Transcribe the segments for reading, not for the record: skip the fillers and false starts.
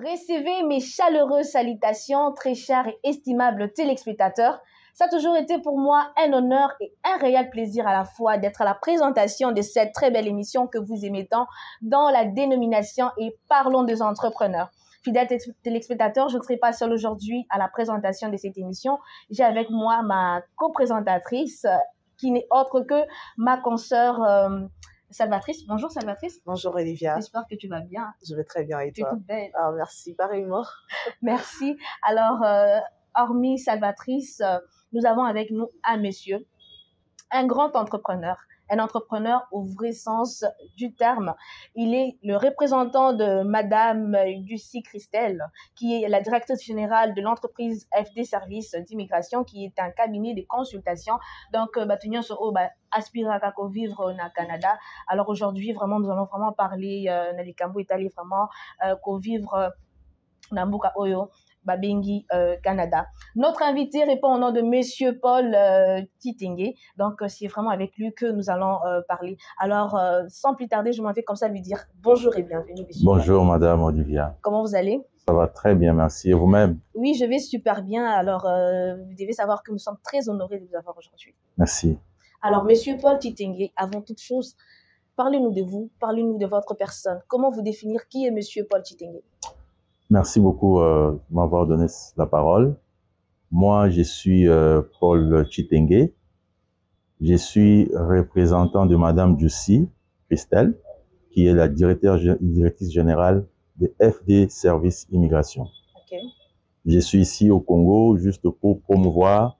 Recevez mes chaleureuses salutations, très chers et estimables téléspectateurs. Ça a toujours été pour moi un honneur et un réel plaisir à la fois d'être à la présentation de cette très belle émission que vous aimez tant dans la dénomination et parlons des entrepreneurs. Fidèles téléspectateurs, je ne serai pas seule aujourd'hui à la présentation de cette émission. J'ai avec moi ma co-présentatrice qui n'est autre que ma consoeur Salvatrice. Bonjour Salvatrice. Bonjour Olivia. J'espère que tu vas bien. Je vais très bien et toi? Tu es toute belle. Ah, merci, pareillement. Merci. Alors, hormis Salvatrice, nous avons avec nous un monsieur, un grand entrepreneur. Un entrepreneur au vrai sens du terme. Il est le représentant de Madame Lucie Christelle, qui est la directrice générale de l'entreprise FD Services d'immigration, qui est un cabinet de consultation. Donc, aspire à vivre au Canada. Alors aujourd'hui, vraiment, nous allons vraiment parler dans les Cambo Italie, vraiment, vivre dans Mbuka Oyo. Babengi, Canada. Notre invité répond au nom de Monsieur Paul Titingue. Donc, c'est vraiment avec lui que nous allons parler. Alors, sans plus tarder, je m'en vais comme ça lui dire bonjour et bienvenue, monsieur. Bonjour, Madame Olivia. Comment vous allez? Ça va très bien, merci. Et vous-même? Oui, je vais super bien. Alors, vous devez savoir que nous sommes très honorés de vous avoir aujourd'hui. Merci. Alors, Monsieur Paul Titingue, avant toute chose, parlez-nous de vous, parlez-nous de votre personne. Comment vous définir qui est Monsieur Paul Titingue? Merci beaucoup de m'avoir donné la parole. Moi, je suis Paul Titingue. Je suis représentant de Madame Lucie Christelle, qui est la directrice générale de FD Services Immigration. Okay. Je suis ici au Congo juste pour promouvoir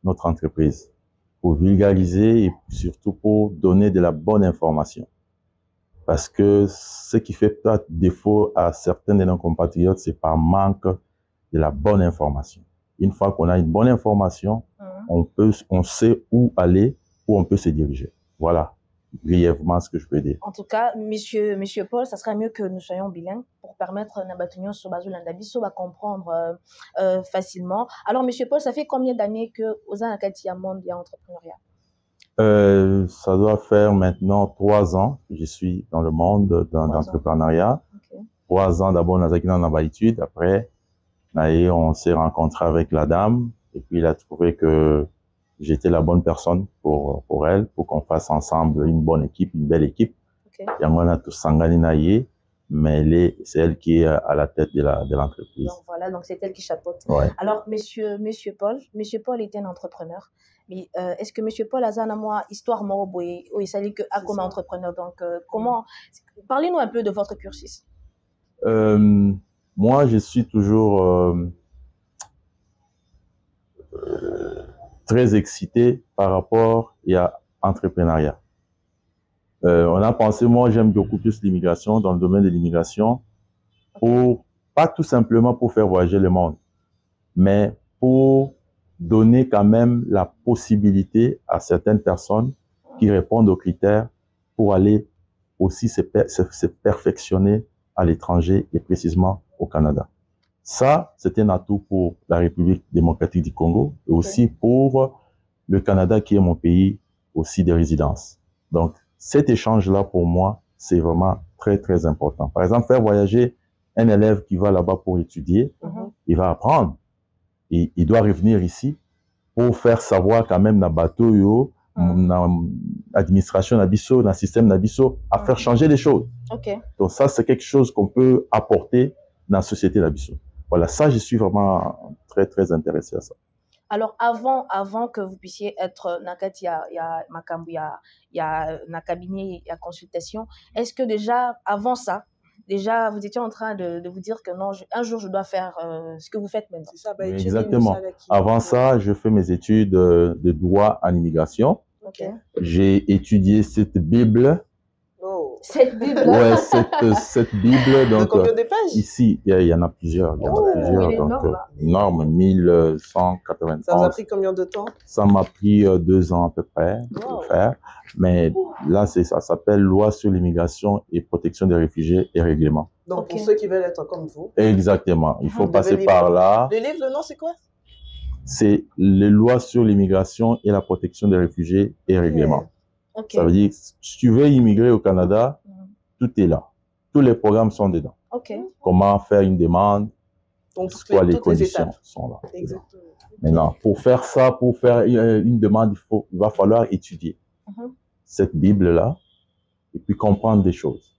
notre entreprise, pour vulgariser et surtout pour donner de la bonne information. Parce que ce qui fait peut-être défaut à certains de nos compatriotes, c'est par manque de la bonne information. Une fois qu'on a une bonne information, on sait où aller, où on peut se diriger. Voilà, brièvement ce que je peux dire. En tout cas, monsieur Paul, ça serait mieux que nous soyons bilingues pour permettre à Nabatunyo Sobazulandabiso de comprendre facilement. Alors, monsieur Paul, ça fait combien d'années que Ozanakati Monde y a entrepreneuriat? Ça doit faire maintenant 3 ans que je suis dans le monde d'entrepreneuriat. Okay. 3 ans d'abord dans la étude, après on s'est rencontré avec la dame et puis il a trouvé que j'étais la bonne personne pour elle, pour qu'on fasse ensemble une bonne équipe, une belle équipe. Okay. Et on a tout sangani naïe, mais c'est elle qui est à la tête de l'entreprise. Donc voilà, donc c'est elle qui chapeaute. Ouais. Alors monsieur Paul était un entrepreneur. Mais est-ce que monsieur Paul Azana moi histoire moroboye ou il s'agit que comme entrepreneur, donc comment parlez-nous un peu de votre cursus. Moi je suis toujours très excité par rapport à l'entrepreneuriat. On a pensé, moi j'aime beaucoup plus l'immigration, dans le domaine de l'immigration, pas tout simplement pour faire voyager le monde, mais pour donner quand même la possibilité à certaines personnes qui répondent aux critères pour aller aussi se perfectionner à l'étranger et précisément au Canada. Ça, c'est un atout pour la République démocratique du Congo et aussi pour le Canada qui est mon pays aussi de résidence. Donc, cet échange-là, pour moi, c'est vraiment très, très important. Par exemple, faire voyager un élève qui va là-bas pour étudier, il va apprendre. Et il doit revenir ici pour faire savoir quand même dans le bateau, dans l'administration, dans le système, à faire changer les choses. Okay. Donc ça, c'est quelque chose qu'on peut apporter dans la société d'Abisso. Voilà, ça, je suis vraiment très, très intéressé à ça. Alors, avant que vous puissiez être Nakati, il y a Makambu, il y a un cabinet, il y a consultation, est-ce que déjà, avant ça, déjà, vous étiez en train de vous dire que non, un jour, je dois faire ce que vous faites maintenant? C'est ça, exactement. Avant ça, je fais mes études de droit en immigration. Okay. J'ai étudié cette Bible. Oh. Cette Bible? Ouais, cette Bible. Donc, de combien de pages? Ici, il y en a plusieurs. Il y en a plusieurs. Donc, énorme, 1180 Ça vous a pris combien de temps? Ça m'a pris 2 ans à peu près de faire. Mais là, c'est ça s'appelle Loi sur l'immigration et protection des réfugiés et règlements. Donc, pour ceux qui veulent être comme vous. Exactement. Il faut passer par là. Le livre, le nom, c'est quoi? C'est les lois sur l'immigration et la protection des réfugiés et règlements. Okay. Ça veut dire, si tu veux immigrer au Canada, tout est là. Tous les programmes sont dedans. Ok. comment faire une demande, Donc, c'est quoi les toutes les conditions étapes. sont là. Exactement. Maintenant, pour faire ça, pour faire une demande, il va falloir étudier cette Bible-là et puis comprendre des choses.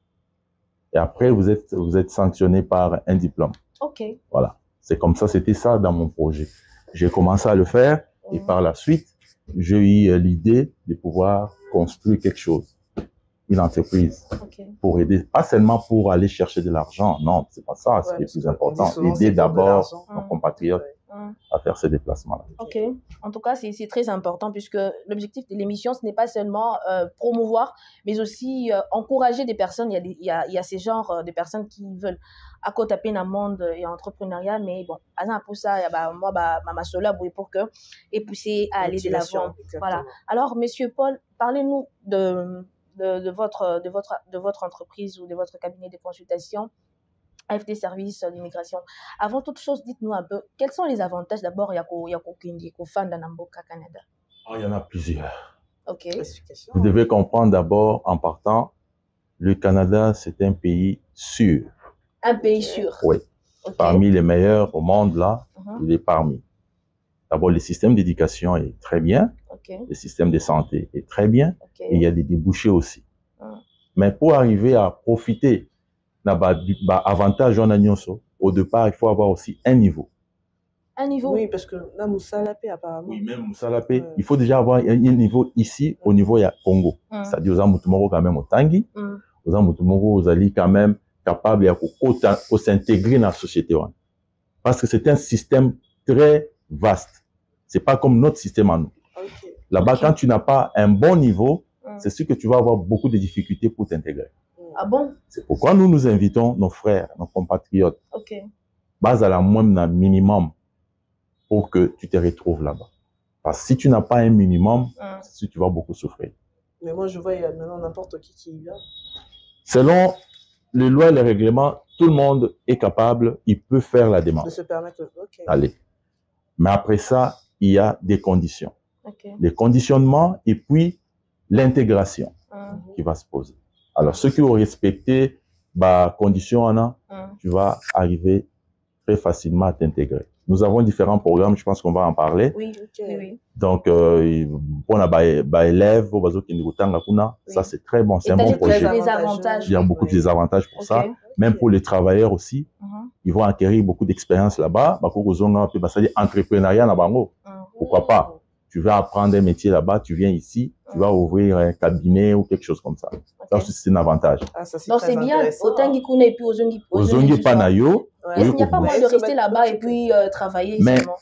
Et après, vous êtes sanctionné par un diplôme. Ok. Voilà. C'est comme ça, c'était ça dans mon projet. J'ai commencé à le faire et par la suite, j'ai eu l'idée de pouvoir construire quelque chose, une entreprise, pour aider, pas seulement pour aller chercher de l'argent, non, c'est pas ça, c'est le plus important. Aider d'abord nos compatriotes à faire ces déplacements-là. Ok. En tout cas, c'est très important puisque l'objectif de l'émission, ce n'est pas seulement promouvoir, mais aussi encourager des personnes. Il y a ces genres de personnes qui veulent à côté taper dans le monde et entrepreneuriat, mais bon, pour ça, moi, ma sola pour que et pousser à aller de l'avant. Voilà. Alors, Monsieur Paul, parlez-nous de votre entreprise ou de votre cabinet de consultation. AFD Service d'immigration. Avant toute chose, dites-nous un peu, quels sont les avantages d'abord fan d'Anamboka Canada? Il y en a plusieurs. Ok. Vous devez comprendre d'abord, en partant, le Canada, c'est un pays sûr. Un pays sûr? Oui. Okay. Parmi les meilleurs au monde, là, il est parmi. D'abord, le système d'éducation est très bien. Okay. Le système de santé est très bien. Okay. Et il y a des débouchés aussi. Mais pour arriver à profiter avantage au départ, il faut avoir aussi un niveau. Un niveau? Oui, parce que là, Moussalapé, apparemment. Oui, même Moussalapé, il faut déjà avoir un niveau ici, au niveau, il y a Congo. C'est-à-dire, aux Amoutumoro, quand même, au Tanguy, aux Amoutumoro, aux Ali, quand même, capable de s'intégrer dans la société. Parce que c'est un système très vaste. C'est pas comme notre système à nous. Okay. Là-bas, quand tu n'as pas un bon niveau, c'est sûr que tu vas avoir beaucoup de difficultés pour t'intégrer. Ah bon? C'est pourquoi nous invitons nos frères, nos compatriotes, base à la moindre minimum, pour que tu te retrouves là-bas. Parce que si tu n'as pas un minimum, c'est sûr que tu vas beaucoup souffrir. Mais moi, je vois, il y a maintenant n'importe qui y va. Selon les lois et les règlements, tout le monde est capable, il peut faire la demande. De se permettre, ok. Allez. Mais après ça, il y a des conditions. Les conditionnements et puis l'intégration qui va se poser. Alors, ceux qui ont respecté les conditions, tu vas arriver très facilement à t'intégrer. Nous avons différents programmes, je pense qu'on va en parler. Oui, oui. Donc, pour les élèves, ça c'est très bon, c'est un bon projet. Il y a beaucoup de avantages pour ça. Même pour les travailleurs aussi, ils vont acquérir beaucoup d'expérience là-bas. C'est-à-dire entrepreneuriat, pourquoi pas? Tu vas apprendre un métier là-bas, tu viens ici, tu vas ouvrir un cabinet ou quelque chose comme ça. Ça aussi, c'est un avantage. Donc, c'est bien, autant qu'il connaît, puis aux Zongi Panayo. Il n'y a pas moyen de rester là-bas et puis travailler seulement.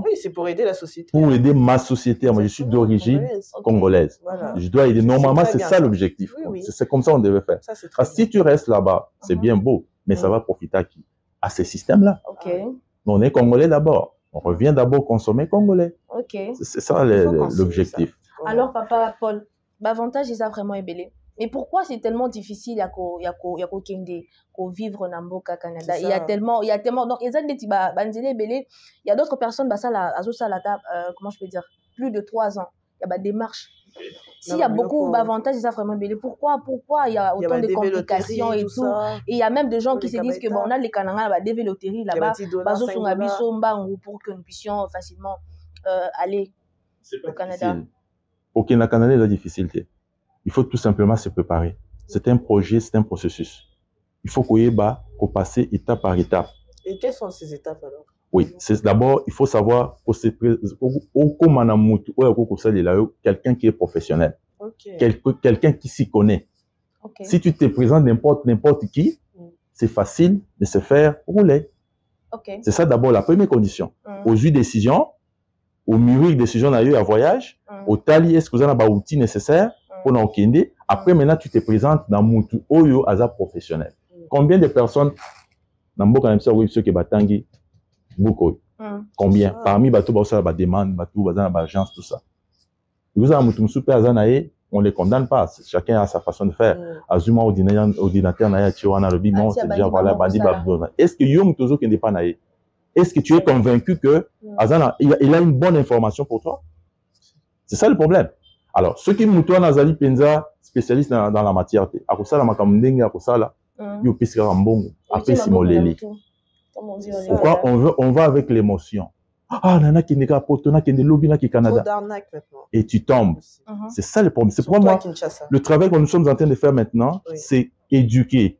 Oui, c'est pour aider la société. Pour aider ma société. Moi, je suis d'origine congolaise. Voilà. Je dois aider. Normalement, c'est ça l'objectif. Oui. C'est comme ça qu'on devait faire. Ça, parce que si tu restes là-bas, c'est bien beau, mais ça va profiter à qui? À ces systèmes-là. On est congolais d'abord. On revient d'abord consommer congolais. C'est ça l'objectif. Alors, papa Paul, l'avantage, il a vraiment ébélé. Mais pourquoi c'est tellement difficile à vivre dans Mboka Canada? Il y a tellement, donc il y a d'autres personnes, comment je peux dire, plus de 3 ans, il y a des démarches. S'il y a beaucoup d'avantages, ça vraiment ébélé. Pourquoi il y a autant de complications et tout? Et il y a il y a même des gens qui se disent que bon, on a les Kananga, des loteries là-bas, pour que nous puissions facilement aller au Canada. Au Canada, la difficulté. Il faut tout simplement se préparer. C'est un projet, c'est un processus. Il faut qu'on passe étape par étape. Et quelles sont ces étapes alors? Oui, c'est d'abord, il faut savoir quelqu'un qui est professionnel, quelqu'un qui s'y connaît. Si tu te présentes n'importe qui, c'est facile de se faire rouler. C'est ça d'abord la première condition. Aux décisions, au mûrir décision à voyage, au tali, est-ce que vous avez un outil nécessaire pour nous okende. Après, maintenant, tu te présentes dans Moutou Oyo Aza professionnel. Combien de personnes dans Mboka Namisa ou ceux qui batangi beaucoup? Combien? Parmi Batou Baoussa, demande, Batou Bazan, agence, tout ça. Vous avez Moutou Super Azanae, on ne les condamne pas. Chacun a sa façon de faire. Azuma ordinateur Naya Tiwana Robi, non, c'est déjà voilà, Bandi Babdona. Est-ce que Yom Tozo qui n'est pas Naé? Est-ce que tu es convaincu que Azana, il a une bonne information pour toi? C'est ça le problème. Alors, ceux qui mutuent Nazali Penza, spécialistes dans la matière, à cause la makamundenge, à cause là, yo pisika rambongo, après simoleli. Pourquoi on va avec l'émotion? Ah, nana qui n'est pas poto, nana qui n'est lobby, nana qui Canada. Et tu tombes. C'est ça le problème. C'est pour moi, le travail que nous sommes en train de faire maintenant, c'est éduquer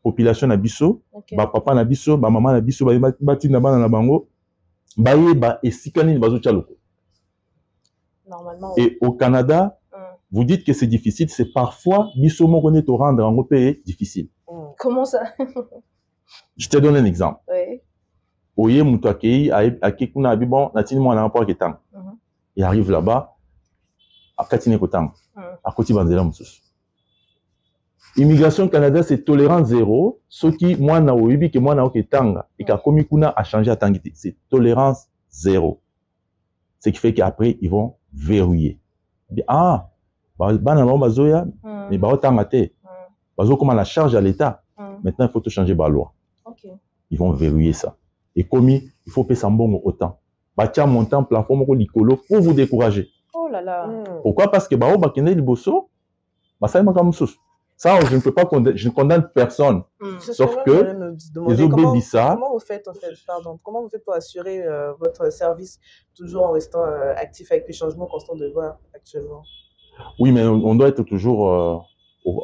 population nabiso, ba papa nabiso, ba maman nabiso, ba bati na bana na bango, ba yeba esikani bazo tchaloko. Normalement. Et au Canada, vous dites que c'est difficile, c'est parfois biso mo connaît te rendre en pays difficile. Comment ça? Je te donne un exemple. Oui. Oye Moutouakei, à Kekuna Abibon, Natini Mouana rapport Ketang. Il arrive là-bas, à Katine Kotang, à Koti Banzela Moussous. Immigration Canada, c'est tolérance zéro. Ce qui, moi, na oibi, que moi, na oketanga, et qu'à Komikuna a changé à Tangiti. C'est tolérance zéro. Ce qui fait qu'après, ils vont verrouiller. Ah, banana bazoya, mais baotangate. Bazo comme la charge à l'État. Maintenant, il faut te changer la loi. Ils vont verrouiller ça. Et comme il faut payer ça bon autant. Batia montant plafond moko likolo pour vous décourager. Oh là là. Pourquoi? Parce que bao bakene liboso, ça ça je ne peux pas condamner, je ne condamne personne. Sauf que les obéissent ça. Comment vous faites en fait, pardon, comment vous faites pour assurer votre service toujours en restant actif avec les changements constants de voie actuellement? Oui, mais on doit être toujours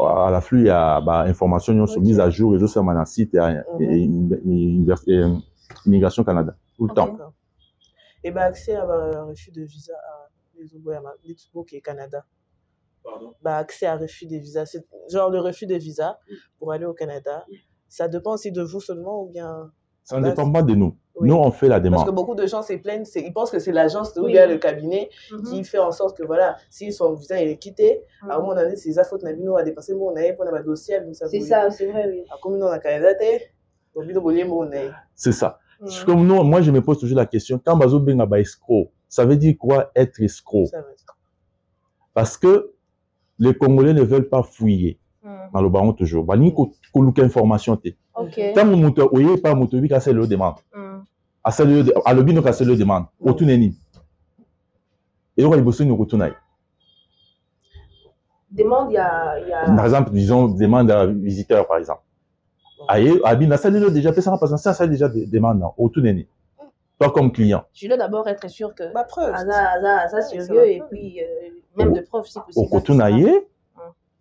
à l'afflux à informations sont mises à jour, les autres sur mon site et Immigration Canada tout le temps. Et ben accès à un refus de visa à les et Canada. Pardon? Accès à refus de visa, c'est genre le refus de visa pour aller au Canada. Ça dépend aussi de vous seulement ou bien. Ça ne dépend pas de nous. Oui. Nous, on fait la demande. Parce que beaucoup de gens se plaignent, ils pensent que c'est l'agence ou bien le cabinet qui fait en sorte que voilà, si son visa il est quitté, à un moment donné, c'est sa faute, on a dépassé mon aïe pour un dossier. C'est ça, c'est vrai, oui. Comme nous, on a Canada, c'est ça. Comme nous, moi, je me pose toujours la question, quand Bazo Benga ba escroc, ça veut dire quoi être escroc? Parce que les Congolais ne veulent pas fouiller. Dans le baron toujours. Bani ko luka information te. Tant que muto oye pas muto bi ka c'est le demande. À le bino ka c'est le demande. Otuneni. Et on iboso ni kotunai. Demande il y a par exemple, disons demande à visiteur par exemple. Aïe, abina ça déjà fait ça parce que ça déjà demande otuneni. Toi comme client. Je dois d'abord être sûr que ma preuve. Ça sérieux et puis même de preuve si possible. Otunaye.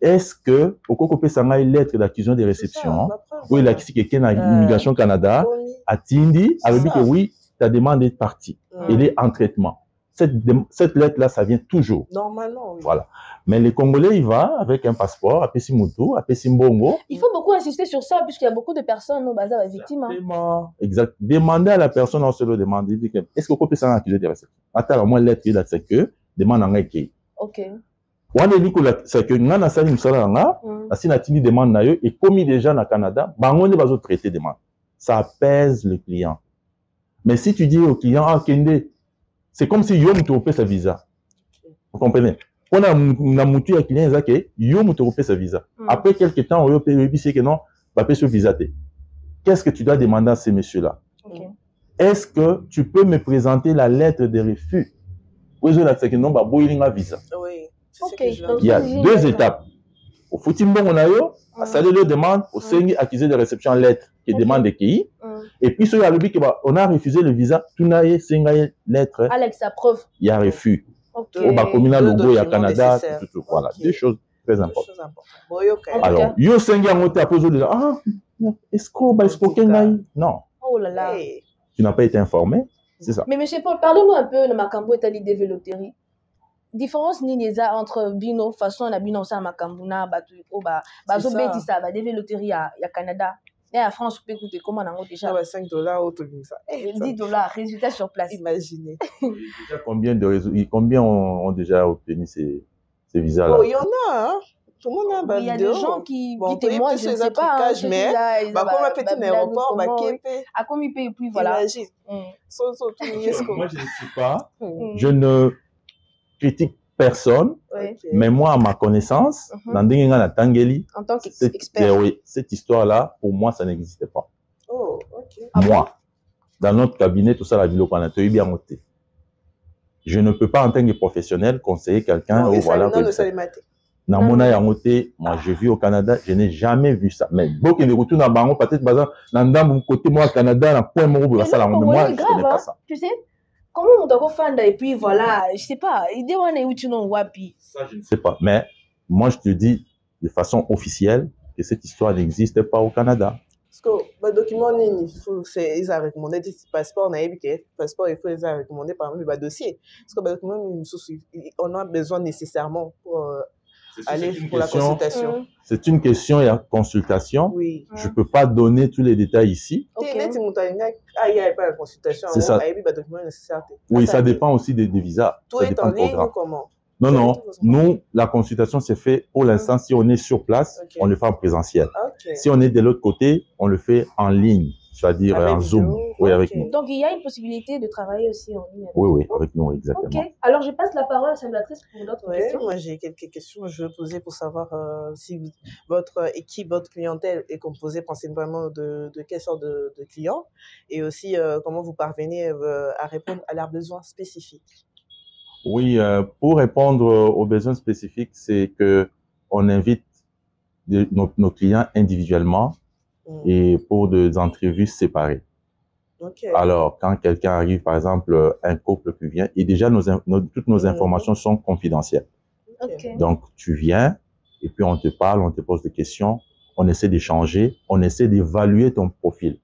Est-ce que, au Kokopé Sanga, une lettre d'accusation de réception, ou il a dit que l'immigration Canada a Tindi, avait dit que oui, ta demande est partie. Elle est en traitement. Cette lettre-là, ça vient toujours. Normalement, oui. Voilà. Mais les Congolais, ils vont avec un passeport, à Pessimutu, à Pessimbongo. Il faut beaucoup insister sur ça, puisqu'il y a beaucoup de personnes au bazar victimes. Exact. Demandez à la personne, on se le demande, est-ce que Kokopé Sanga a accusé de réception? Attends, moi, lettre, il a dit que, demande en équipe. Ok. On a dit que c'est que nous avons dit que si nous demande et commis déjà au Canada, on va traiter demande. Ça apaise le client. Mais si tu dis au client, ah, Kende, c'est comme si Yom te refait sa visa. Vous comprenez? On a moutu à client, Yom te refait sa visa. Après quelques temps, on peut dire que non, va payer ce visa. Qu'est-ce que tu dois demander à ces messieurs-là? Est-ce que tu peux me présenter la lettre de refus? Oui, je l'ai dit que non, bah, boiling à visa. Oui. Okay, il y a deux étapes. Au Foutimbo, on a eu, à saluer le demande, au Sengi accusé de réception lettre qui demande des pays. Et puis, sur le but on a refusé le visa, tout n'a eu Sengi lettre. Alex, la preuve. Il y a refus. Au Bakomina Logo, il y a Canada, tout. Voilà, deux choses très importantes. Alors, yo Sengi a monté à poser de ah, escroc, non. Oh là là. Tu n'as pas été informé, c'est ça. Mais monsieur Paul, parlez-nous un peu de Makambo et Tali Développerie. Différence ni les entre bino façon la bino ça makambuna batu oba bazo beti ça ba développerie à Canada et à France peut coûter comment on a déjà $5 auto ça $10 résultat sur place. Imaginez combien ont déjà obtenu ces visas là. Oh, il y en a hein. Tout le monde a il y a des gens qui témoignent, je ne sais pas mais comme un petit aéroport à combien il paye puis voilà. Imagine. Moi je ne sais pas. Je ne critique personne, mais moi, à ma connaissance, dans en tant qu'expert, cette histoire-là, pour moi, ça n'existait pas. Oh, ok. Moi, dans notre cabinet, tout ça, la ville qu'on a bien monté. Je ne peux pas, en tant que professionnel, conseiller quelqu'un. Non, Voilà, non, le salimate. Moi, je vis au Canada, je n'ai jamais vu ça. Mais beaucoup de retours dans Bango, peut-être, par exemple, dans mon côté, moi, au Canada, dans point mot, mais moi, je ne connais pas ça. Tu sais, comment on doit faire et puis voilà, je ne sais pas, idée on est où tu n'en vois plus. Ça, je ne sais pas. Mais moi, je te dis de façon officielle que cette histoire n'existe pas au Canada. Parce que le document, il faut recommandé des passeports, on a vu que passeport, il faut les recommander par exemple le dossier. Parce que le document, on a besoin nécessairement pour aller pour la consultation. C'est une question et la consultation. Oui. Je ne peux pas donner tous les détails ici. C'est ça. Oui, ça dépend aussi des visas. Tout est en ligne ou comment? Non, non. Nous, la consultation s'est faite pour l'instant. Si on est sur place, on le fait en présentiel. Si on est de l'autre côté, on le fait en ligne, c'est-à-dire en Zoom. Oui, avec nous. Donc, il y a une possibilité de travailler aussi en ligne. Oui, avec nous, exactement. Ok. Alors, je passe la parole à Salvatrice pour d'autres questions. Moi, j'ai quelques questions que je veux poser pour savoir si votre équipe, votre clientèle est composée principalement de quelle sorte de clients et aussi comment vous parvenez à répondre à leurs besoins spécifiques. Oui, pour répondre aux besoins spécifiques, c'est qu'on invite nos clients individuellement et pour des entrevues séparées. Alors, quand quelqu'un arrive, par exemple, un couple qui vient, et déjà toutes nos informations sont confidentielles. Donc, tu viens et puis on te parle, on te pose des questions, on essaie d'échanger, on essaie d'évaluer ton profil.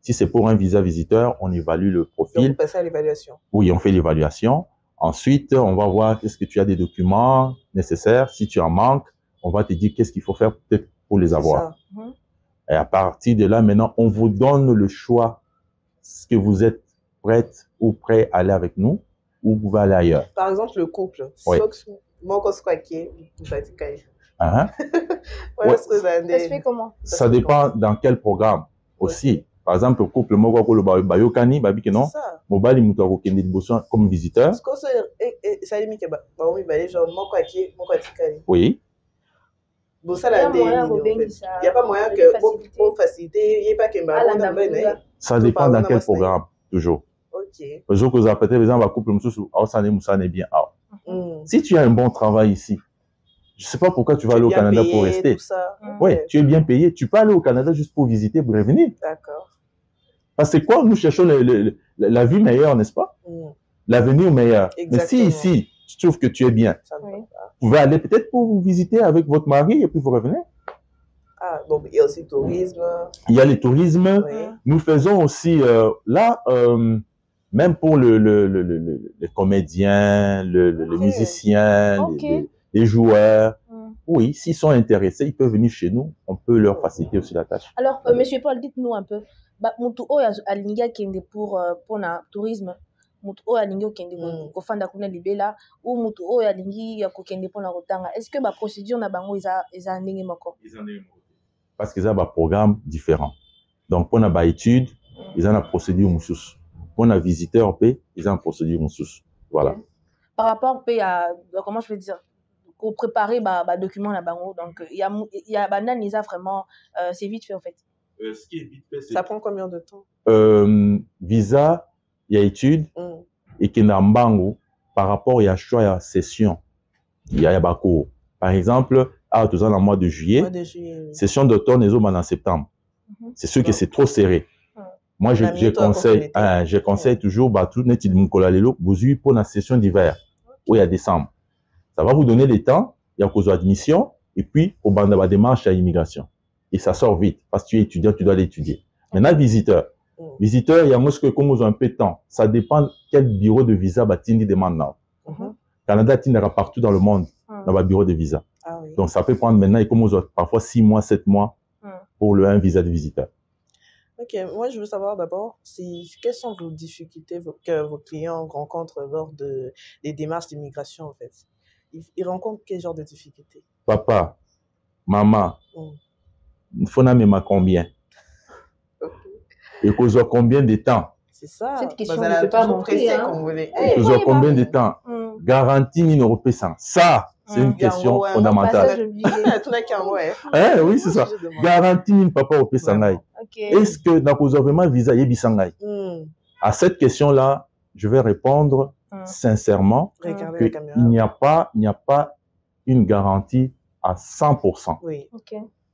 Si c'est pour un visa visiteur, on évalue le profil. Donc, vous passez à l'évaluation. Oui, on fait l'évaluation. Ensuite, on va voir est-ce que tu as des documents nécessaires. Si tu en manques, on va te dire qu'est-ce qu'il faut faire peut-être pour les avoir. Et à partir de là, maintenant, on vous donne le choix. Est-ce que vous êtes prête ou prêt à aller avec nous ou vous pouvez aller ailleurs? Par exemple, le couple. Oui. Ça dépend dans quel programme aussi. Par exemple, le couple, comme visiteur. Oui. Il n'y a pas moyen que pour faciliter, il n'y a pas que ça dépend dans quel programme, toujours. Si tu as un bon travail ici, je ne sais pas pourquoi tu vas aller au Canada pour rester. Oui, tu es bien payé. Tu peux aller au Canada juste pour visiter, pour revenir. D'accord. Parce que quoi, nous cherchons la vie meilleure, n'est-ce pas? L'avenir meilleur. Exactement. Mais si ici, tu trouves que tu es bien, vous pouvez aller peut-être pour vous visiter avec votre mari et puis vous revenez. Ah, donc il y a aussi le tourisme. Il y a le tourisme. Oui. Nous faisons aussi, même pour les comédiens, les musiciens, les joueurs. Oui, s'ils sont intéressés, ils peuvent venir chez nous. On peut leur faciliter aussi la tâche. Alors, Monsieur Paul, dites-nous un peu. Mutu oyo alingi akende pour na tourisme. Mutu oyo alingi okende kofanda kuna libela ou mutu oyo alingi kokende pour na kotanga. Est-ce que ba procédure na bango eza ndenge moko? Parce qu'ils ont un programme différent. Donc, pour na ba étude, ils ont une procédure moussus. Pour na visiteur, ils ont une procédure moussus. Voilà. Par rapport à comment je peux dire, pour préparer ba document na bango. Donc, il y a banane ils a vraiment c'est vite fait en fait. Ce qui est vite fait, ça prend combien de temps? Visa, il y a étude et qu'il y a mbango par rapport à choix à session. Il y a cours. Par exemple, à tout ça dans le mois de juillet, session d'automne et en septembre. C'est sûr que c'est trop serré. Moi, je conseille toujours tout net de Moukolalelo, vous pour la session d'hiver ou il y a décembre. Ça va vous donner le temps, il y a cause d'admission et puis au bande de démarche à immigration. Et ça sort vite, parce que tu es étudiant, tu dois l'étudier. Maintenant, visiteur. Visiteur, il y a moi ce que comme vous un peu de temps. Ça dépend quel bureau de visa Tindi demande là. Canada tindra partout dans le monde dans le bureau de visa. Donc ça peut prendre maintenant, et comme vous parfois 6 mois, 7 mois pour un visa de visiteur. Ok, moi je veux savoir d'abord quelles sont vos difficultés que vos clients rencontrent lors des démarches d'immigration en fait. Ils rencontrent quel genre de difficultés? Papa, maman, il faut n'amener combien? Et cause combien de temps? C'est ça. Cette question ne peut pas manquer. Cause combien de temps? Garantie numéro P100. Ça, c'est une question fondamentale. Oui, c'est ça. Garantie numéro papa au P100. Est-ce que dans cause vraiment visa yebisangai? À cette question-là, je vais répondre sincèrement, Regardez la caméra. qu'il n'y a pas une garantie à 100%. Oui.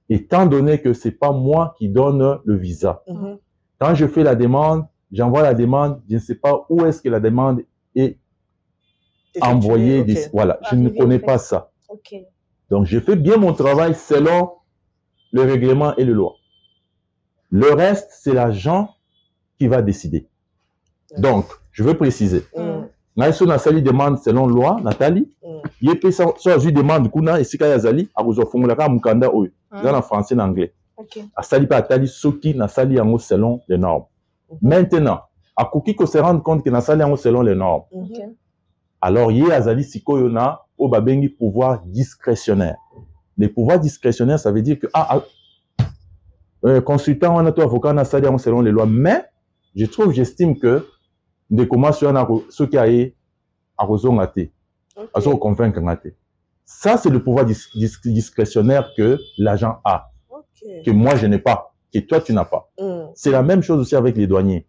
Étant donné que c'est pas moi qui donne le visa. Quand je fais la demande, j'envoie la demande, je ne sais pas où est-ce que la demande est envoyée. Voilà, je ne connais pas ça. Donc, je fais bien mon travail selon le règlement et les lois. Le reste, c'est l'agent qui va décider. Donc, je veux préciser. Naïso Nassali demande selon loi, Nathalie. Yépe soit je demande kuna esika yazali akozo fongolaka mukanda oyo. Dans en français et en anglais. Asali pa atali soki Nassali yango selon les normes. Maintenant, akoki ko se rendre compte que Nassali yango selon les normes. Alors yé azali sikoyo na o babengi pouvoir discrétionnaire. Les pouvoirs discrétionnaires, ça veut dire que consultant on a tout avocat Nassali yango selon les lois, mais j'estime que de comment ce qui a été à convaincre. Ça, c'est le pouvoir discrétionnaire que l'agent a, que moi je n'ai pas, que toi tu n'as pas. C'est la même chose aussi avec les douaniers.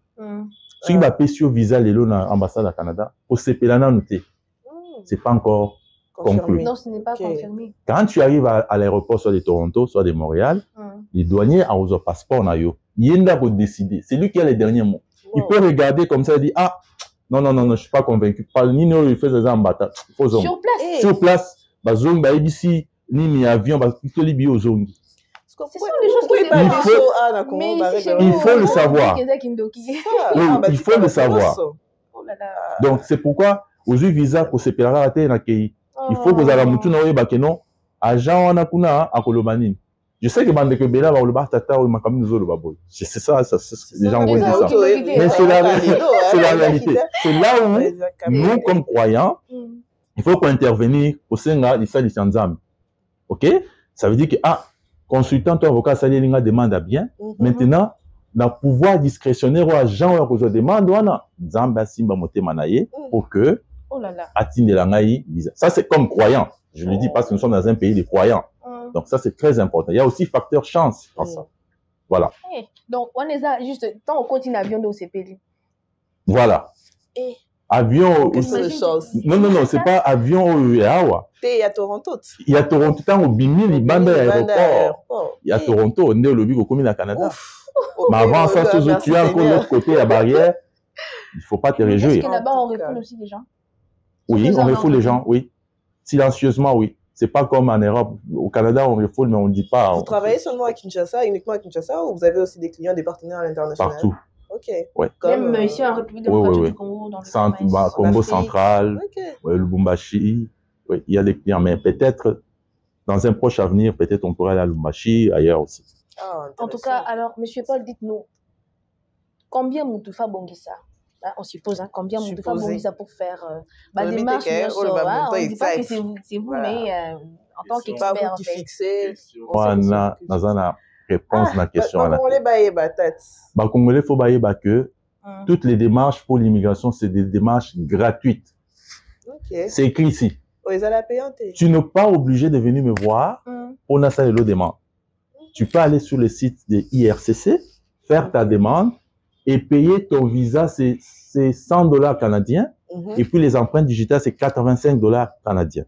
Ce qui va payer sur visa les lots à l'ambassade à Canada, au CPLANA noté, c'est pas encore conclu. Non, ce n'est pas confirmé. Quand tu arrives à l'aéroport, soit de Toronto, soit de Montréal, les douaniers ont un passeport, il y a décider. C'est lui qui a les derniers mots. Il peut regarder comme ça et dire, ah, non, je ne suis pas convaincu. Pas ni il fait des embâtards. Sur place. Sur place, bazong, ici, ni avion, ce sont des choses qui il faut le savoir. Oui, il faut le savoir. Donc, c'est pourquoi, aux visa, pour se faire arrêter, il faut que vous ayez un agent en akuna à Kolobanine. Je sais que Bandeke Bela va le battre tata ou Makam nous le baboy. C'est ça, les gens vont dire ça. Mais c'est la réalité. C'est là où nous, comme croyants, il faut qu'on intervenir au Senga, l'Issa, l'Issanzam. Ok? Ça veut dire que, consultant, ton avocat, ça lui demande à bien. Maintenant, dans le pouvoir discrétionnaire, agent, on a demande, on a Zamba Simba Mote Manaye, pour que, Atine Langaï, ça c'est comme croyant. Je le dis parce que nous sommes dans un pays de croyants. Donc ça, c'est très important. Il y a aussi facteur chance dans ça. Voilà. Donc, on est là, juste, quand on continue l'avion de CPL. Voilà. Avion... Non, c'est pas avion au Yawa. Il y a Toronto. Il y a Toronto, tant au Bimi, il y a aéroport. Il y a Toronto, on est au lobby au commun à Canada. Mais avant ça, tu es encore de l'autre côté, la barrière, il ne faut pas te réjouir. Est-ce que là-bas, on refoule aussi les gens? Oui, on refoule les gens, oui. Silencieusement, oui. C'est pas comme en Europe. Au Canada, on refoule, mais on ne dit pas. Vous travaillez seulement à Kinshasa, uniquement à Kinshasa, ou vous avez aussi des clients, des partenaires à l'international? Partout. Ok. Ouais. Même ici en République démocratique du Congo, dans le Congo central, Lubumbashi. Oui, il y a des clients, mais peut-être dans un proche avenir, peut-être on pourrait aller à Lubumbashi, ailleurs aussi. En tout cas, alors, Monsieur Paul, dites-nous, combien Moutoufa Bongissa? On suppose, combien Moutoufa Bongissa pour faire des démarches, on ne dit pas que c'est vous, mais en tant qu'expert, en fait. Voilà, dans une réponse à la question. Congolais, il faut que toutes les démarches pour l'immigration, c'est des démarches gratuites. C'est écrit ici. Tu n'es pas obligé de venir me voir pour l'installer le demande. Tu peux aller sur le site de IRCC, faire ta demande et payer ton visa, c'est $100 canadiens. Et puis les empreintes digitales, c'est $85 canadiens.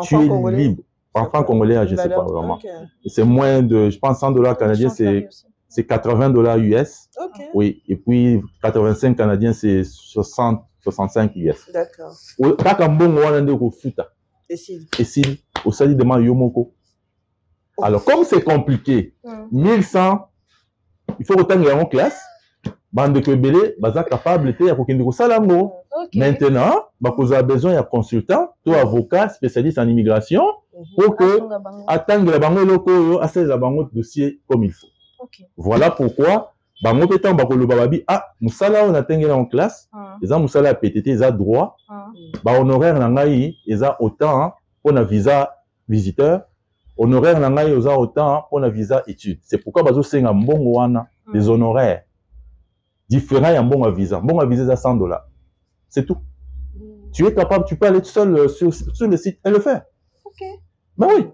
Tu es libre. En franc congolais, je ne sais pas vraiment. C'est moins de, je pense, $100 canadiens, c'est $80 US. Oui. Et puis 85 canadiens, c'est 65 US. D'accord. Et si, au sali de Yomoko. Alors, comme c'est compliqué, 1100, il faut autant qu'il y ait en classe. Bande de Kebele, baza capable de faire salambo. Maintenant, vous avez besoin d'un consultant, toi avocat, spécialiste en immigration, pour que attendre la banque locaux, assez la banque dossier comme il faut. Voilà pourquoi, banque pétant bakolo bababi, musala on atteint en classe, les gens musala PTT, ils ont droit, honoraire nangai, ils ont autant pour un visa visiteur, honoraire nangai, ils ont autant pour un visa étude. C'est pourquoi bazo senga mbongo wana, les honoraires différents et un bon visa. Bon visa à $100. C'est tout. Tu es capable, tu peux aller tout seul sur le site et le faire. Ben oui.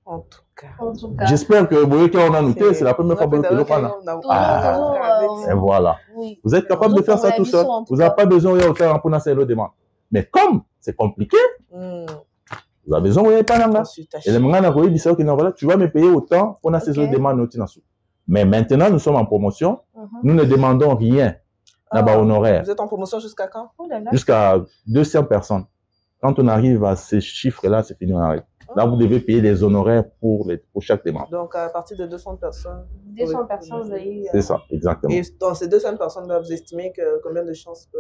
En tout En tout cas. J'espère que vous on a noté, c'est la première fois que vous le faites. Et voilà. Oui. Vous êtes capable de faire ça tout seul. Vous n'avez pas besoin de faire un peu de demande. Mais comme c'est compliqué, vous avez besoin de pas et le tu vas me payer autant pour ces autres demandes. Mais maintenant, nous sommes en promotion. Nous ne demandons rien. Honoraire. Vous êtes en promotion jusqu'à quand? Jusqu'à 200 personnes. Quand on arrive à ces chiffres-là, c'est fini. Là, vous devez payer des honoraires pour chaque demande. Donc, à partir de 200 personnes. 200 personnes, vous avez... C'est ça, exactement. Et dans ces 200 personnes-là, vous estimez que combien de chances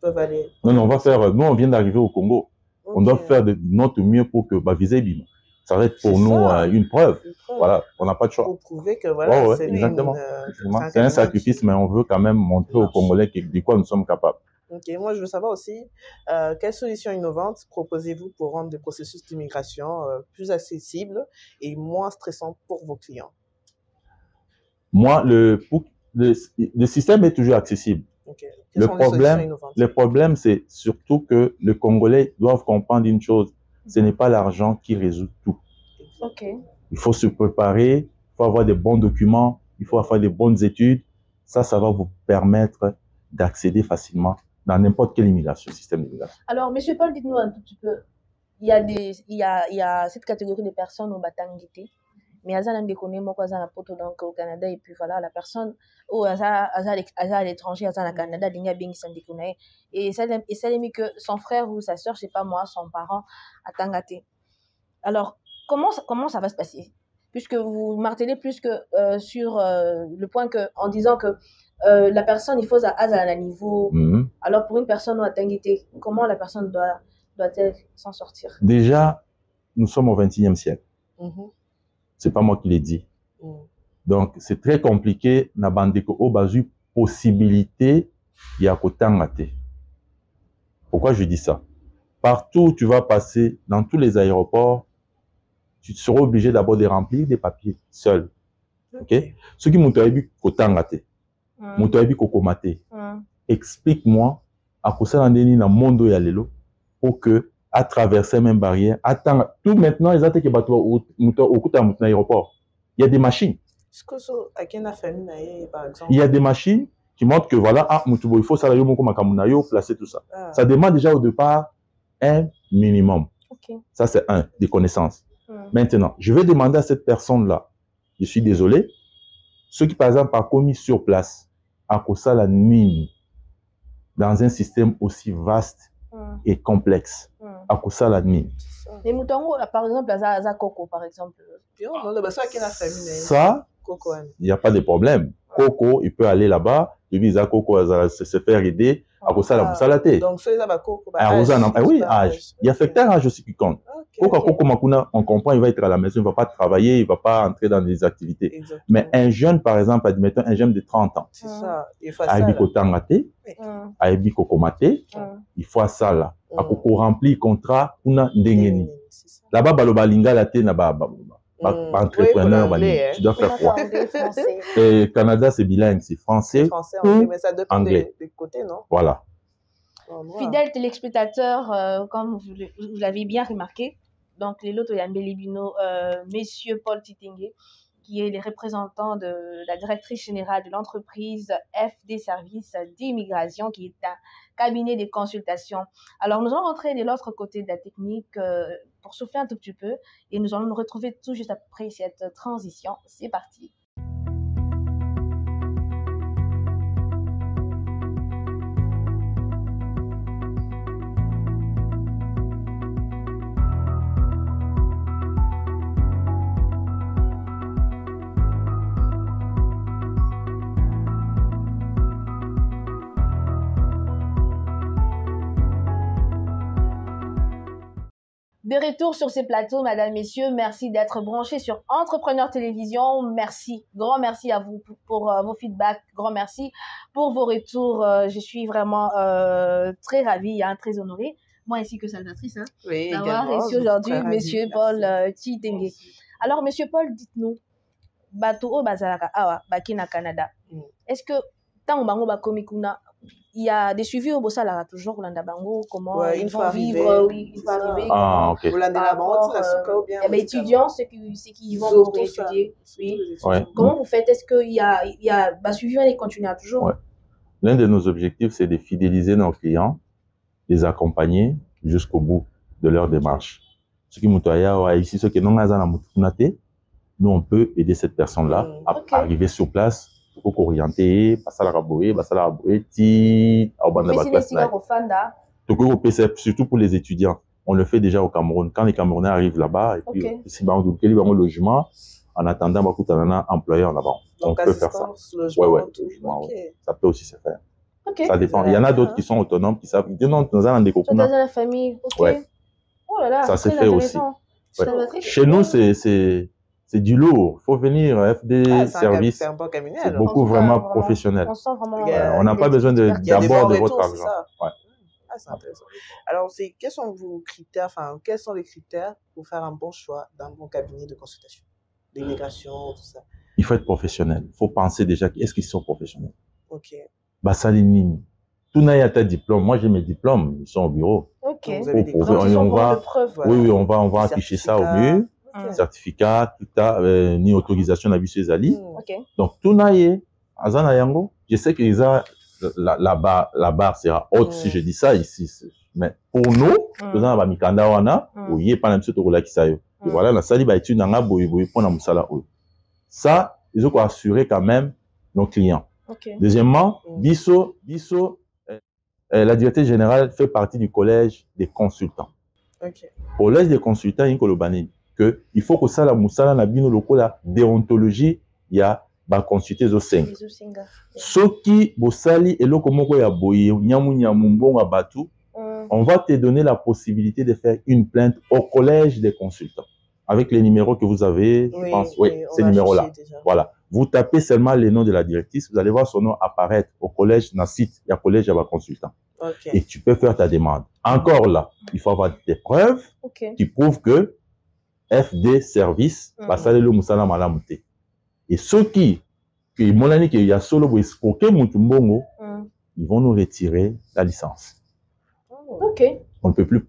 peuvent aller? Non, on va faire... Nous, on vient d'arriver au Congo. Okay. On doit faire de notre mieux pour que viser Bima. Ça va être pour nous une preuve. Voilà, on n'a pas de choix. Pour prouver que voilà, c'est exactement. C'est un sacrifice, mais on veut quand même montrer aux Congolais de quoi nous sommes capables. Ok, moi je veux savoir aussi, quelles solutions innovantes proposez-vous pour rendre le processus d'immigration plus accessible et moins stressant pour vos clients? Moi, le système est toujours accessible. Okay. Le problème, c'est surtout que les Congolais doivent comprendre une chose, ce n'est pas l'argent qui résout tout. Okay. Il faut se préparer, il faut avoir des bons documents, il faut avoir des bonnes études. Ça va vous permettre d'accéder facilement dans n'importe quelle immigration, système d'immigration. Alors, M. Paul, dites-nous un tout petit peu, il y a cette catégorie de personnes au Batangité, mais il y a des poto donc au Canada, et puis voilà, la personne au à l'étranger, à Canada, il y a bien et ça dit que son frère ou sa soeur, je sais pas moi, son parent à Tangaté. Alors, comment ça va se passer? Puisque vous martelez plus que sur le point que, en disant que la personne, il faut à un niveau. Alors, pour une personne à Tanguité, comment la personne doit-elle s'en sortir? Déjà, nous sommes au XXIe siècle. C'est pas moi qui l'ai dit. Donc, c'est très compliqué. Na bandeko o bazu possibilité y a Tangate. Pourquoi je dis ça? Partout où tu vas passer, dans tous les aéroports, tu seras obligé d'abord de remplir des papiers seul. Ok? Ceux qui m'ont dit Kotangate, m'ont dit Kokomate. Explique-moi à quoi ça n'en dans monde ya lelo pour que à travers ces mêmes barrières, attends, tout maintenant ils attendent que bateau au aéroport. Il y a des machines. Il y a des machines qui montrent que voilà, il faut ça placer tout ça. Ça demande déjà au départ un minimum. Okay. Ça c'est des connaissances. Maintenant, je vais demander à cette personne-là, je suis désolé, ceux qui par exemple ont commis sur place, à cause ça la mine, dans un système aussi vaste et complexe, à cause ça la mine. Les moutons, par exemple, à Coco, par exemple. Ça, il n'y a pas de problème. Coco, il peut aller là-bas, il vise à Coco, se faire aider, à cause ça la boussalaté. Donc, c'est là Coco. Oui, âge. Il y a facteur âge aussi qui compte. Coco Makuna, on comprend, il va être à la maison, il ne va pas travailler, il ne va pas entrer dans des activités. Exactement. Mais un jeune, par exemple, admettons un jeune de 30 ans. C'est ça. Il faut ça. Il faut ça là. À Coco remplir contrat, on a ndengeni. Là-bas, balobalinga la te na ba entrepreneur, tu dois faire quoi? Et Canada, c'est bilingue, c'est français, anglais, mais ça dépend anglais. Des côtés, non? Voilà. Fidèles téléspectateurs, comme vous l'avez bien remarqué, donc les lotos Yambelibino, Messieurs Paul Titingue, qui est le représentant de la directrice générale de l'entreprise FD Services d'immigration, qui est un cabinet de consultation. Alors, nous allons rentrer de l'autre côté de la technique pour souffler un tout petit peu et nous allons nous retrouver tout juste après cette transition. C'est parti. De retour sur ces plateaux, mesdames, messieurs, merci d'être branchés sur Entrepreneur Télévision. Merci, grand merci à vous pour vos feedbacks, grand merci pour vos retours. Je suis vraiment très ravie, très honorée, moi ainsi que salvatrice, d'avoir reçu aujourd'hui Monsieur Paul Titingue. Alors, Monsieur Paul, dites-nous, bateau au Bazaraka, Awa, Bakina Canada, est-ce que tant que Bango Bakomikuna, il y a des suivis au Bossala, toujours Rolanda Bango, comment Ouais, ils une vont fois vivre, arrivé, oui, une fois ça. arriver. Ah, ok. Étudiants, ceux qui y vont pour étudier. Oui. Ouais. Comment vous faites? Est-ce qu'il y a suivi et continuer toujours? Ouais. L'un de nos objectifs, c'est de fidéliser nos clients, les accompagner jusqu'au bout de leur démarche. Ce qui nous ici, ce qui nous, on peut aider cette personne-là à arriver sur place, pour orienter, passer à la rabouée, surtout pour les étudiants. On le fait déjà au Cameroun. Quand les Camerounais arrivent là-bas, et puis, si on a un logement, en attendant, un employeur là-bas. On peut faire ça. Logement, ça peut aussi se faire. Ça dépend. Il y en a d'autres qui sont autonomes, qui savent. Non, dans la famille. Ouais. Oh là là, ça se fait aussi. Ouais. Chez nous, c'est du lourd. Il faut venir FD service. C'est beaucoup vraiment professionnel. On n'a pas besoin d'abord de votre argent. Ouais. Ah, c'est intéressant. Alors, quels sont vos critères, quels sont les critères pour faire un bon choix d'un bon cabinet de consultation, d'immigration, tout ça? Il faut être professionnel. Il faut penser déjà, est-ce qu'ils sont professionnels? Ok. Basalinini. Tout n'a pas ta diplôme. Moi, j'ai mes diplômes. Ils sont au bureau. Ok. Vous avez des preuves, voilà. Oui, on va afficher ça au mur. Certificat, tout ça, ni autorisation à visiter Zali. Donc, tout n'a pas yango. Je sais que la barre sera haute si je dis ça ici. Mais pour nous, nous avons mikanda wana, oui, pas même ce tour là qui ça. Voilà, la sali ba étude nanga boy pour na musala o. Ça, ils ont assurer quand même nos clients. Deuxièmement, Bisso, la directrice générale fait partie du collège des consultants. Collège des consultants, il faut que ça la musala na bino loko la déontologie, il y a consulter aux 5. Ceux qui bossali et lokomoko ya boye nyamu mbonga batu, on va te donner la possibilité de faire une plainte au collège des consultants avec les numéros que vous avez, je pense, ces numéros-là. Voilà. Vous tapez seulement les noms de la directrice, vous allez voir son nom apparaître au collège, dans le site, il y a collège à consultant. Et tu peux faire ta demande. Encore là, il faut avoir des preuves qui prouvent que FD service, basale le musala malamute. Et ceux qui mon année qu'il y a solo pour escroquer Mutumbongo, ils vont nous retirer la licence. On ne peut plus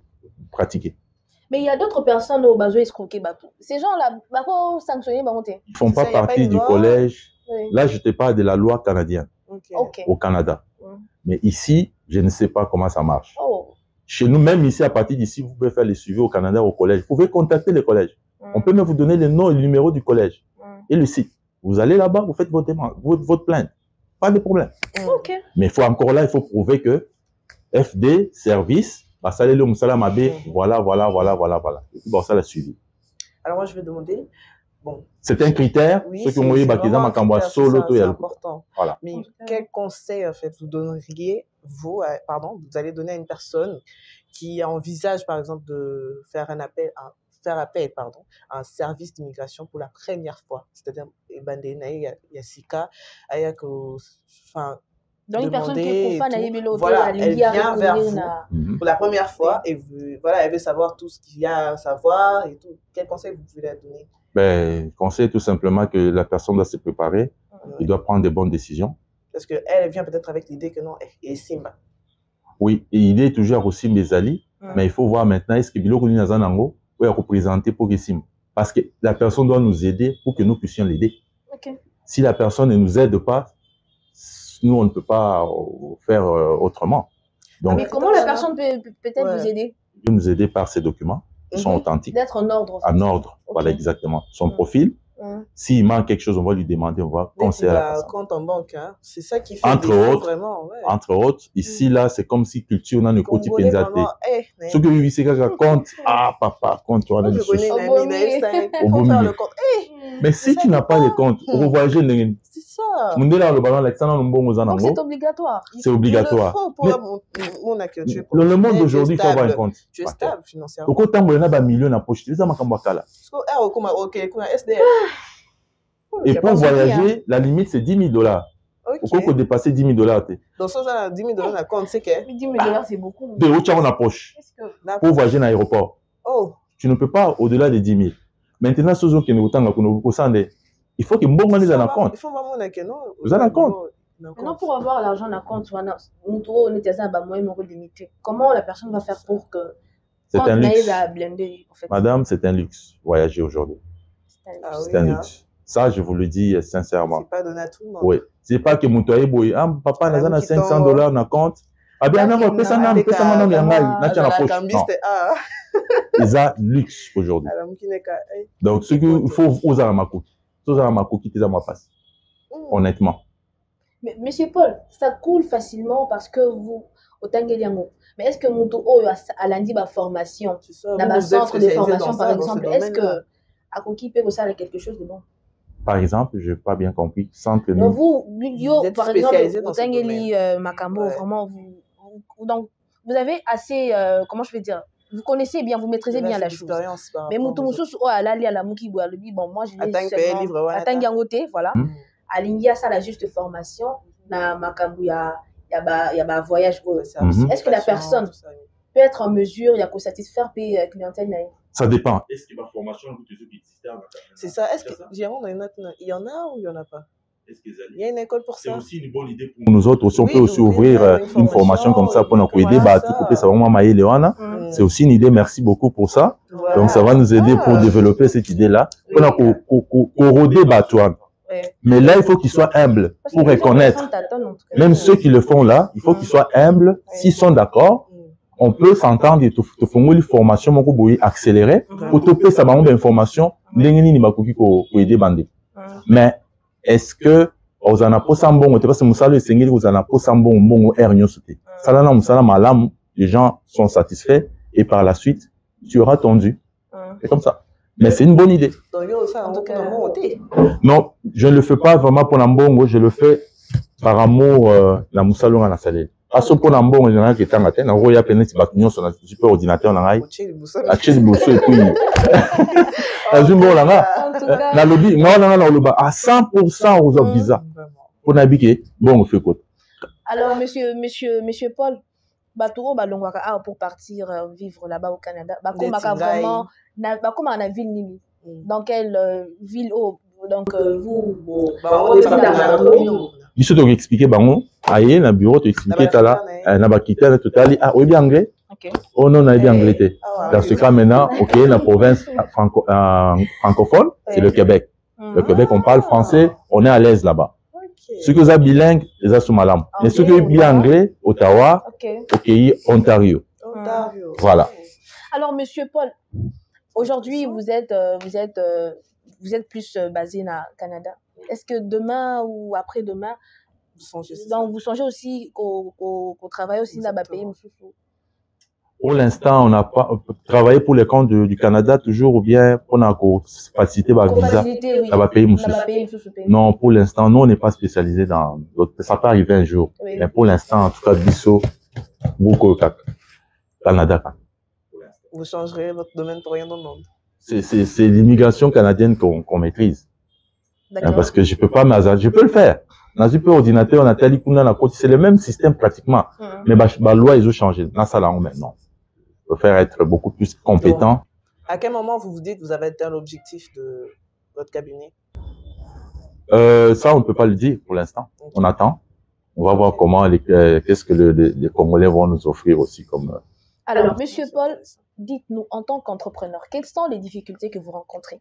pratiquer. Mais il y a d'autres personnes au besoin escroquer Batou. Ces gens-là, Bako sanctionner Bamonté. Ils ne font pas partie du collège. Là, je te parle de la loi canadienne au Canada. Mais ici, je ne sais pas comment ça marche. Chez nous, même ici, à partir d'ici, vous pouvez faire les suivis au Canada, au collège. Vous pouvez contacter le collège. On peut même vous donner le nom et le numéro du collège et le site. Vous allez là-bas, vous faites votre plainte. Pas de problème. Mais il faut encore là, il faut prouver que FD, service, voilà. Et puis, ça l'a suivi. Alors moi, je vais demander, bon. C'est un critère. Oui, ceux qui ont eu c'est important. Voilà. Mais quel conseil, en fait, vous donneriez, vous allez donner à une personne qui envisage, par exemple, de faire appel à un service d'immigration pour la première fois. C'est-à-dire, Yassika, donc une personne qui est profane, voilà, elle vient vers vous pour la première fois et voilà, elle veut savoir tout ce qu'il y a à savoir et tout. Quel conseil vous pouvez la donner? Ben, conseil tout simplement que la personne doit se préparer, il doit prendre des bonnes décisions. Parce qu'elle vient peut-être avec l'idée que non, et Simba. Oui, et l'idée est toujours aussi mes alliés, mais il faut voir maintenant, est-ce que Biloko Ninazanango peut représenter pour Gessim? Parce que la personne doit nous aider pour que nous puissions l'aider. Si la personne ne nous aide pas, nous, on ne peut pas faire autrement. Donc, mais comment la personne peut-être vous aider? Il peut nous aider par ses documents, qui sont authentiques. D'être en ordre. En ordre, voilà, exactement. Son profil. S'il manque quelque chose, on va lui demander, on va conseiller à la personne. Compte en banque, hein. C'est ça qui fait vraiment. Entre autres, ici, là, c'est comme si culture n'a ne côté pensaté. Ce que vous c'est qu'un compte, papa, compte, tu vois, je connais un ami, faut faire le compte. Mais si tu n'as pas de compte, on va voyager. C'est ça. C'est obligatoire. C'est obligatoire. Le monde d'aujourd'hui, il faut avoir un compte. Tu es stable financièrement. Pourquoi tant que tu as un million à poche, tu sais, et pour voyager, la limite, c'est $10 000. Pourquoi faut dépasser $10 000? Donc, ça, $10 000 à compte, c'est que $10 000, c'est beaucoup. De où tu as en poche pour voyager dans l'aéroport. Tu ne peux pas au-delà de 10 000. Maintenant, il faut que bon les en compte. Vous avez un compte. Maintenant, pour avoir l'argent dans compte, on est à moyen limité. Comment la personne va faire pour que. C'est un luxe. Blender, en fait. Madame, c'est un luxe, voyager aujourd'hui. C'est un luxe. Ça, je vous le dis sincèrement. C'est pas donné à tout le monde. Oui. C'est pas que mon toyer boy, ah, papa, n'a pas $500 dans compte. Ah bien, non, mais ça n'a pas ils ont luxe aujourd'hui. Donc, ce qu'il faut, vous avez ma coquille. Vous avez ma coquille, vous avez ma passe. Honnêtement. Mais, Monsieur Paul, ça coule facilement parce que vous, au Tangeliango. Mais est-ce que Moutou a lundi ma formation, dans ma centre de formation, par exemple, est-ce que à Koki peut vous faire quelque chose de bon? Par exemple, je n'ai pas bien compris. Sans que nous... Vous êtes par exemple, au Tangeli Makambo, vraiment, donc, vous avez assez, comment je vais dire, vous connaissez bien, vous maîtrisez bien la chose. Mais Moutou Moussous, à la Mouki Boalobi, bon, moi, je l'ai seulement à Tangiangote, voilà. À l'India, ça, la juste formation, na Makambo, il y a voyage. Est-ce que la personne peut être en mesure, il y a qu'à satisfaire la clientèle? Ça dépend. Est-ce qu'il y a formation c'est ça. Est-ce qu'il y en a ou il n'y en a pas? Il y a une école pour ça. C'est aussi une bonne idée pour nous autres. Aussi, on peut aussi ouvrir une formation comme ça pour nous aider. C'est aussi une idée. Merci beaucoup pour ça. Donc, ça va nous aider pour développer cette idée-là. Mais là, il faut qu'ils soient humbles pour reconnaître. Même ceux qui le font là, il faut qu'ils soient humbles. S'ils sont d'accord, on peut s'entendre et te faire une formation accélérée. Pour te payer ça, une information, mais est-ce que vous en avez pas bon, parce que vous en avez pas bon, les gens sont satisfaits et par la suite, tu auras tendu. C'est comme ça. Mais c'est une bonne idée. Non, je ne le fais pas vraiment pour l'ambongo, je le fais par amour la moussalon à la salée. Parce que pour l'ambongo, il y en a qui est en matin, on voit peine si bakignon sur un super ordinateur dans l'ail. À Tchèque Bousso et puis. Dans une bonne là, dans le lobby, non, à 100% aux autres bizarres. Pour n'habiter, bon, on fait quoi? Alors, monsieur Paul, Baturo Balongwaka pour partir vivre là-bas au Canada. Vraiment, comment on a ville Nimi? Dans quelle ville donc vous il faut expliquer bango aye na bureau te expliquer tala na bakita na totali ah oui bien anglais oh non na bien anglais dans ce cas maintenant ok la province francophone c'est le Québec on parle français on est à l'aise là-bas ceux qui sont bilingues les a sous malam mais ceux qui sont bien anglais Ottawa ok Ontario voilà. Alors monsieur Paul, aujourd'hui vous êtes plus basé au Canada. Est-ce que demain ou après-demain, vous songez aussi qu'au travail aussi dans le pays? Pour l'instant, on n'a pas travaillé pour les comptes du Canada toujours ou bien on a facilité le visa dans le pays. Non, pour l'instant, nous on n'est pas spécialisé dans d'autres. Ça peut arriver un jour, mais pour l'instant, en tout cas, Bissau, beaucoup Canada. Vous changerez votre domaine pour rien au monde. C'est l'immigration canadienne qu'on maîtrise. Parce que je peux pas je peux le faire. Dans un ordinateur, on a tali c'est le même système pratiquement. Mais la loi, ils ont changé. Dans ça, là, maintenant. Je préfère être beaucoup plus compétent. Donc, à quel moment vous vous dites que vous avez atteint l'objectif de votre cabinet? Ça, on ne peut pas le dire pour l'instant. On attend. On va voir comment qu'est-ce que les Congolais vont nous offrir aussi comme. Alors, monsieur Paul, dites-nous, en tant qu'entrepreneur, quelles sont les difficultés que vous rencontrez?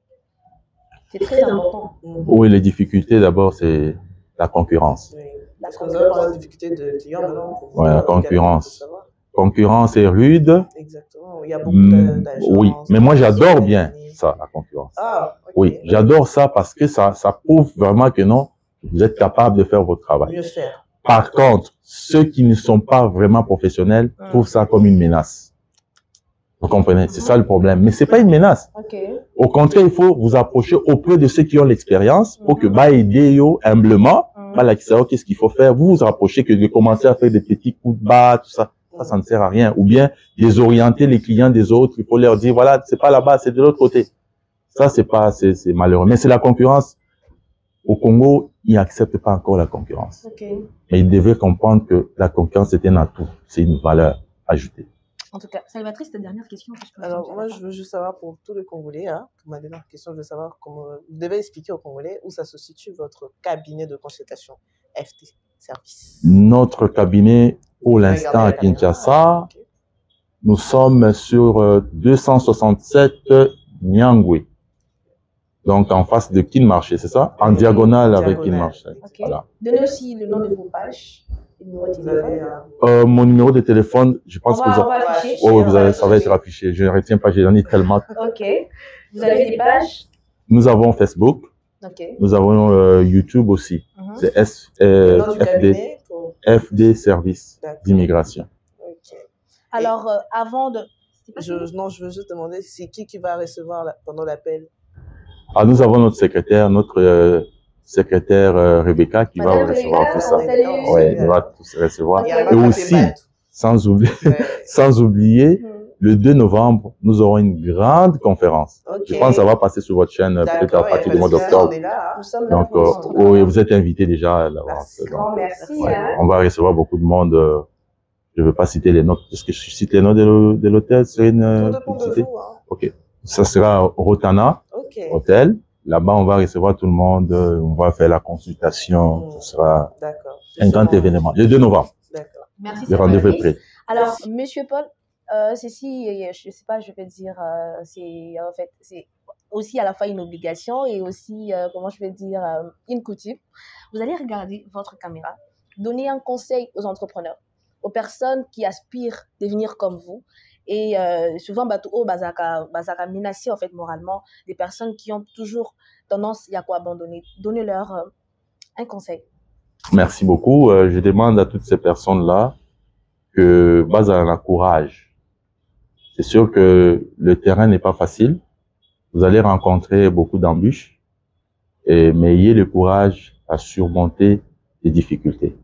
C'est très important. Oui, les difficultés, d'abord, c'est la concurrence. Oui. Parce que vous avez parlé de difficultés de clients maintenant. Oui, la concurrence. Concurrence est rude. Exactement. Il y a beaucoup d'agences. Oui, mais moi, j'adore bien ça, la concurrence. Ah, okay. Oui, j'adore ça parce que ça prouve vraiment que non, vous êtes capable de faire votre travail. Mieux faire. Par contre, ceux qui ne sont pas vraiment professionnels trouvent ça comme une menace. Vous comprenez? C'est ça le problème. Mais c'est pas une menace. Au contraire, il faut vous approcher auprès de ceux qui ont l'expérience pour que aider humblement. Qu'est-ce qu'il faut faire? Vous vous rapprochez que de commencer à faire des petits coups de bas, tout ça. Ça ne sert à rien. Ou bien désorienter les clients des autres. Il faut leur dire, voilà, c'est pas là-bas, c'est de l'autre côté. Ça, c'est malheureux. Mais c'est la concurrence. Au Congo, ils n'acceptent pas encore la concurrence. Mais ils devaient comprendre que la concurrence est un atout. C'est une valeur ajoutée. En tout cas, Salvatrice, ta dernière question. Alors, moi, je veux juste savoir pour tous les Congolais, pour ma dernière question, je veux savoir comment vous devez expliquer aux Congolais où ça se situe votre cabinet de consultation FT. service. Notre cabinet, pour l'instant, à Kinshasa, nous sommes sur 267 Nyangwe. Donc, en face de Kinmarché, c'est ça? En diagonale avec Kinmarché. Okay. Voilà. Donnez aussi le nom de vos pages et le numéro de téléphone. Mon numéro de téléphone, je pense que on va afficher. Oh, ça va être affiché. Je ne retiens pas, j'en ai tellement. Ok. Vous avez des pages? Nous avons Facebook. Okay. Nous avons YouTube aussi. C'est FD Service d'immigration. Okay. Alors, avant de... je veux juste demander, c'est qui va recevoir pendant l'appel? Ah, nous avons notre secrétaire, secrétaire Rebecca qui va recevoir tout ça. Oui, elle va tout recevoir. Et aussi, sans oublier, le 2 novembre, nous aurons une grande conférence. Je pense que ça va passer sur votre chaîne peut-être à partir du mois d'octobre. Donc, oui, vous êtes invités déjà à l'avance. Merci. On va recevoir beaucoup de monde. Je ne veux pas citer les noms. Est-ce que je cite les noms de l'hôtel? C'est une publicité. Ok. Ça sera Rotana Hôtel. Là-bas, on va recevoir tout le monde. On va faire la consultation. Ce sera un grand événement. Le 2 novembre. D'accord. Merci. Le rendez-vous est prêt. Alors, Monsieur Paul, ceci, je ne sais pas, je vais dire, c'est en fait, c'est aussi à la fois une obligation et aussi, comment je vais dire, une coutume. Vous allez regarder votre caméra, donner un conseil aux entrepreneurs, aux personnes qui aspirent à devenir comme vous. Et souvent, bazaka menacé en fait moralement des personnes qui ont toujours tendance à abandonner. Donnez-leur un conseil. Merci beaucoup. Je demande à toutes ces personnes-là que bazaka courage. C'est sûr que le terrain n'est pas facile. Vous allez rencontrer beaucoup d'embûches, mais ayez le courage à surmonter les difficultés.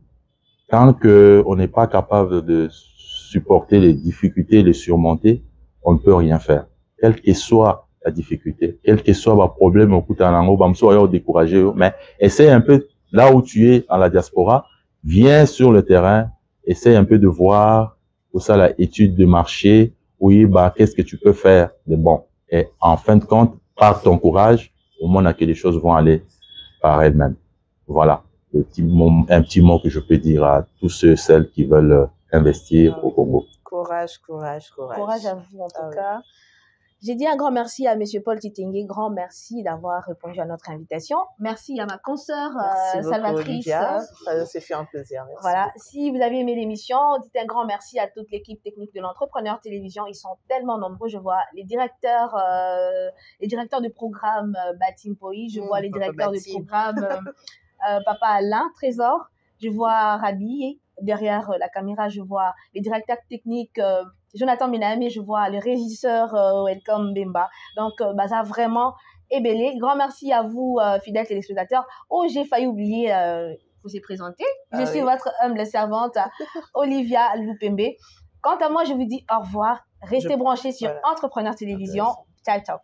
Tant qu'on n'est pas capable de supporter les difficultés, les surmonter, on ne peut rien faire. Quelle que soit la difficulté, quel que soit le problème au Koutanango, découragé, mais essaie un peu, là où tu es à la diaspora, viens sur le terrain, essaie un peu de voir, pour ça, la étude de marché, oui, qu'est-ce que tu peux faire de bon. Et en fin de compte, par ton courage, au moins, que les choses vont aller par elles-mêmes. Voilà. Un petit mot que je peux dire à tous ceux et celles qui veulent investir au Congo. Courage. Courage à vous, en tout cas. J'ai dit un grand merci à M. Paul Titengue, grand merci d'avoir répondu à notre invitation. Merci à ma consoeur Salvatrice. Ça s'est fait un plaisir. Merci voilà. beaucoup. Si vous avez aimé l'émission, dites un grand merci à toute l'équipe technique de l'Entrepreneur Télévision. Ils sont tellement nombreux. Je vois les directeurs du programme Batim Poi. Je vois les directeurs du programme Papa Alain Trésor. Je vois Rabi. Derrière la caméra, je vois les directeurs techniques Jonathan Minami, je vois le régisseur Welcome Bemba. Donc, ça vraiment ébellé. Grand merci à vous, fidèles téléspectateurs. Oh, j'ai failli oublier vous vous présenter. Je suis votre humble servante, Olivia Lupembe. Quant à moi, je vous dis au revoir. Restez branchés sur Entrepreneur Télévision. Ciao, ciao.